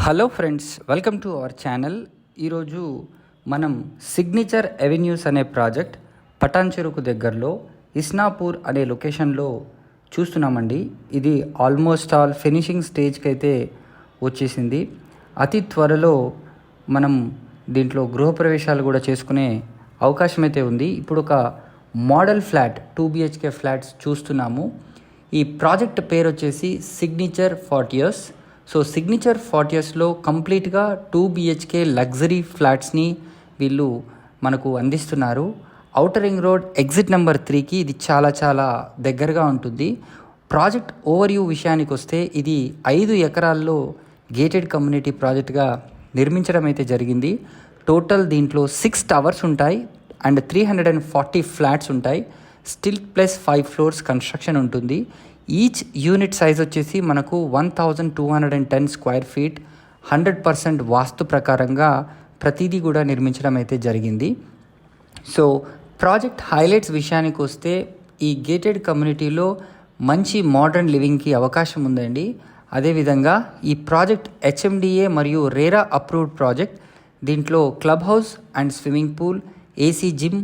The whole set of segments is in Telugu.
Hello friends, welcome to our channel. ఈరోజు మనం సిగ్నేచర్ అవెన్యూస్ అనే ప్రాజెక్ట్ పటాన్ చెరుకు దగ్గరలో ఇస్నాపూర్ అనే లొకేషన్లో చూస్తున్నామండి. ఇది ఆల్మోస్ట్ ఆల్ ఫినిషింగ్ స్టేజ్కి అయితే వచ్చేసింది. అతి త్వరలో మనం దీంట్లో గృహప్రవేశాలు కూడా చేసుకునే అవకాశం అయితే ఉంది. ఇప్పుడు ఒక మోడల్ ఫ్లాట్ 2 BHK ఫ్లాట్స్ చూస్తున్నాము. ఈ ప్రాజెక్ట్ పేరు వచ్చేసి సిగ్నేచర్ 40 years. సో సిగ్నేచర్ 40 yearsలో కంప్లీట్గా 2 BHK లగ్జరీ ఫ్లాట్స్ని వీళ్ళు మనకు అందిస్తున్నారు. Outer ring road exit number 3కి ఇది చాలా దగ్గరగా ఉంటుంది. ప్రాజెక్ట్ ఓవర్వ్యూ విషయానికి వస్తే ఇది 5 ఎకరాల్లో గేటెడ్ కమ్యూనిటీ ప్రాజెక్ట్గా నిర్మించడం అయితే జరిగింది. టోటల్ దీంట్లో 6 towers ఉంటాయి అండ్ 340 ఫ్లాట్స్ ఉంటాయి. స్టిల్ ప్లస్ 5 floors కన్స్ట్రక్షన్ ఉంటుంది. ఈచ్ యూనిట్ సైజ్ వచ్చేసి మనకు 1210 square feet. 100% వాస్తు ప్రకారంగా ప్రతిదీ కూడా నిర్మించడం అయితే జరిగింది. సో ప్రాజెక్ట్ హైలైట్స్ విషయానికి వస్తే ఈ గేటెడ్ కమ్యూనిటీలో మంచి మోడర్న్ లివింగ్కి అవకాశం ఉందండి. అదేవిధంగా ఈ ప్రాజెక్ట్ HMDA మరియు రేరా అప్రూవ్డ్ ప్రాజెక్ట్. దీంట్లో club house and swimming pool, AC gym,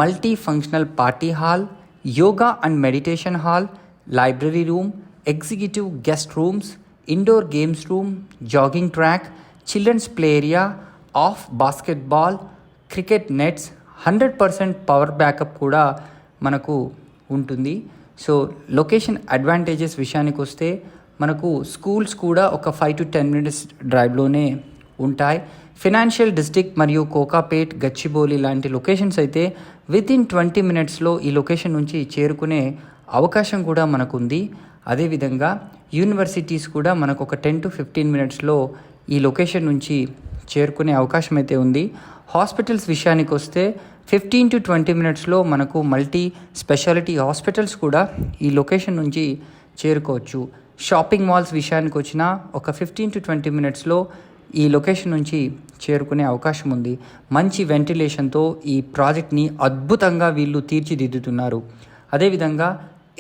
multi functional party hall, yoga and meditation hall, library room, executive guest rooms, indoor games room, jogging track, children's play area, off basketball, cricket nets, 100% power backup కూడా మనకు ఉంటుంది. సో లొకేషన్ అడ్వాంటేజెస్ విషయానికి వస్తే మనకు స్కూల్స్ కూడా ఒక 5 to 10 minutes డ్రైవ్లోనే ఉంటాయి. ఫినాన్షియల్ డిస్ట్రిక్ట్ మరియు కోకాపేట్, గచ్చిబౌలి లాంటి లొకేషన్స్ అయితే వితిన్ 20 minutesలో ఈ లొకేషన్ నుంచి చేరుకునే అవకాశం కూడా మనకుంది. అదేవిధంగా యూనివర్సిటీస్ కూడా మనకు ఒక 10 to 15 minutesలో ఈ లొకేషన్ నుంచి చేరుకునే అవకాశం అయితే ఉంది. హాస్పిటల్స్ విషయానికి వస్తే 15 to 20 minutesలో మనకు మల్టీ స్పెషాలిటీ హాస్పిటల్స్ కూడా ఈ లొకేషన్ నుంచి చేరుకోవచ్చు. షాపింగ్ మాల్స్ విషయానికి వచ్చినా ఒక 15 to 20 minutesలో ఈ లొకేషన్ నుంచి చేరుకునే అవకాశం ఉంది. మంచి వెంటిలేషన్తో ఈ ప్రాజెక్ట్ని అద్భుతంగా వీళ్ళు తీర్చిదిద్దుతున్నారు. అదేవిధంగా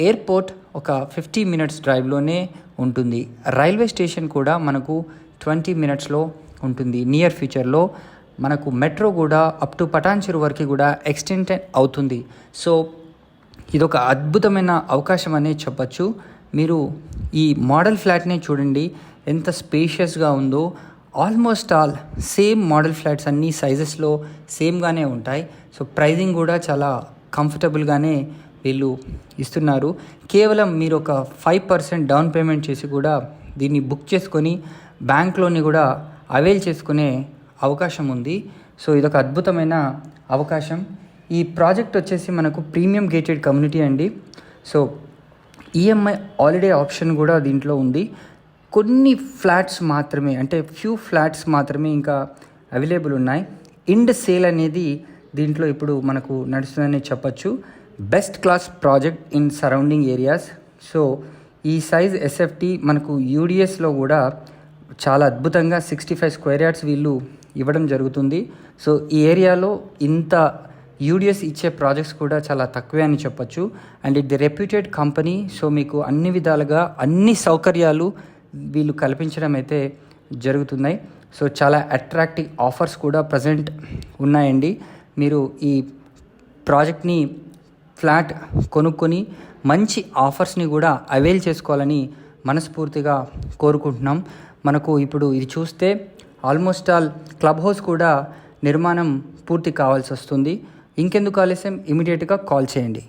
ఎయిర్పోర్ట్ ఒక 50 minutes డ్రైవ్లోనే ఉంటుంది. రైల్వే స్టేషన్ కూడా మనకు 20 minutesలో ఉంటుంది. నియర్ ఫ్యూచర్లో మనకు మెట్రో కూడా అప్ టు పటాన్ చెరు వరకు కూడా ఎక్స్టెండ్ అవుతుంది. సో ఇదొక అద్భుతమైన అవకాశం అనే చెప్పచ్చు. మీరు ఈ మోడల్ ఫ్లాట్నే చూడండి, ఎంత స్పేషియస్గా ఉందో. Almost all same model flats అన్ని సైజెస్లో సేమ్గానే ఉంటాయి. సో ప్రైజింగ్ కూడా చాలా కంఫర్టబుల్గానే వీళ్ళు ఇస్తున్నారు. కేవలం మీరు ఒక 5% డౌన్ పేమెంట్ చేసి కూడా దీన్ని బుక్ చేసుకొని బ్యాంక్ లోన్ని కూడా అవైల్ చేసుకునే అవకాశం ఉంది. సో ఇదొక అద్భుతమైన అవకాశం. ఈ ప్రాజెక్ట్ వచ్చేసి మనకు ప్రీమియం గేటెడ్ కమ్యూనిటీ అండి. సో EMI హాలిడే ఆప్షన్ కూడా దీంట్లో ఉంది. కొన్ని ఫ్లాట్స్ మాత్రమే, అంటే ఫ్యూ ఫ్లాట్స్ మాత్రమే ఇంకా అవైలబుల్ ఉన్నాయి. ఇండ్ సేల్ అనేది దీంట్లో ఇప్పుడు మనకు నడుస్తుందని చెప్పచ్చు. Best class project in surrounding areas. So ఈ సైజ్ SFT మనకు UDSలో కూడా చాలా అద్భుతంగా 65 square yards వీళ్ళు ఇవ్వడం జరుగుతుంది. సో ఈ ఏరియాలో ఇంత UDS ఇచ్చే ప్రాజెక్ట్స్ కూడా చాలా తక్కువే అని చెప్పచ్చు. అండ్ ఇది రెప్యూటెడ్ కంపెనీ. సో మీకు అన్ని విధాలుగా అన్ని సౌకర్యాలు వీళ్ళు కల్పించడం అయితే జరుగుతున్నాయి. సో చాలా అట్రాక్టివ్ ఆఫర్స్ కూడా ప్రజెంట్ ఉన్నాయండి. మీరు ఈ ప్రాజెక్ట్ని ఫ్లాట్ కొనుక్కొని మంచి ఆఫర్స్ని కూడా అవైల్ చేసుకోవాలని మనస్ఫూర్తిగా కోరుకుంటున్నాం. మనకు ఇప్పుడు ఇది చూస్తే ఆల్మోస్ట్ ఆల్ క్లబ్ హౌస్ కూడా నిర్మాణం పూర్తి కావాల్సి వస్తుంది. ఇంకెందుకు ఆలస్యం, ఇమీడియట్గా కాల్ చేయండి.